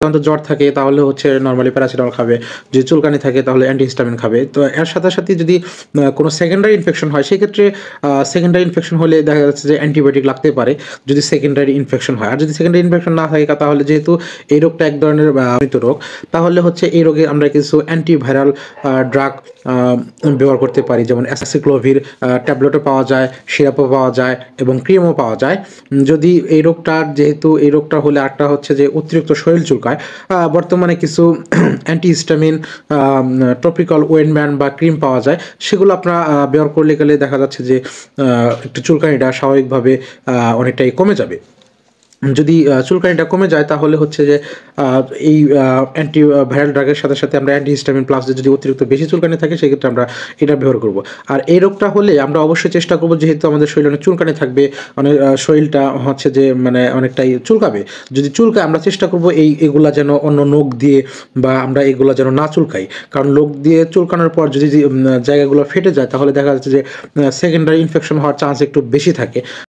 জ্বর থাকে তাহলে হচ্ছে নরমালি প্যারাসিটামল খাবে, যদি চুলকানি থাকে তাহলে অ্যান্টিহিস্টামিন খাবে। তো এর সাথে সাথে যদি কোনো সেকেন্ডারি ইনফেকশন হয় সেক্ষেত্রে সেকেন্ডারি ইনফেকশন হলে দেখা যাচ্ছে যে অ্যান্টিবায়োটিক লাগতে পারে যদি সেকেন্ডারি ইনফেকশন হয়। আর যদি সেকেন্ডারি ইনফেকশন না থাকে তাহলে যেহেতু এই রোগটা এক ধরনের মৃত রোগ, তাহলে হচ্ছে এই রোগে আমরা কিছু অ্যান্টিভাইরাল ড্রাগ ব্যবহার করতে পারি, যেমন অ্যাসিক্লোভির ট্যাবলেটও পাওয়া যায়, সিরাপও পাওয়া যায় এবং ক্রিমও পাওয়া যায়। যদি এই রোগটার যেহেতু এই রোগটা হলে একটা হচ্ছে যে অতিরিক্ত শরীর চুলকায়, বর্তমানে কিছু অ্যান্টিহিস্টামিন টপিক্যাল ওয়েনব্যান্ড বা ক্রিম পাওয়া যায়, সেগুলো আপনারা ব্যবহার করলে গেলে দেখা যাচ্ছে যে একটু চুলকানিটা স্বাভাবিকভাবে অনেকটাই কমে যাবে। যদি চুলকানিটা কমে যায় তাহলে হচ্ছে যে এই অ্যান্টিভাইরাল ড্রাগের সাথে সাথে আমরা অ্যান্টিহিস্টামিন প্লাস যদি অতিরিক্ত বেশি চুলকানি থাকে সেক্ষেত্রে আমরা এটা ব্যবহার করব। আর এই রোগটা হলে আমরা অবশ্যই চেষ্টা করব, যেহেতু আমাদের শরীরে অনেক চুলকানি থাকবে, অনেক শরীরটা হচ্ছে যে মানে অনেকটাই চুলকাবে, যদি চুলকায় আমরা চেষ্টা করব এগুলা যেন অন্য নখ দিয়ে বা আমরা এগুলা যেন না চুলকাই। কারণ নখ দিয়ে চুলকানোর পর যদি জায়গাগুলো ফেটে যায় তাহলে দেখা যাচ্ছে যে সেকেন্ডারি ইনফেকশন হওয়ার চান্স একটু বেশি থাকে।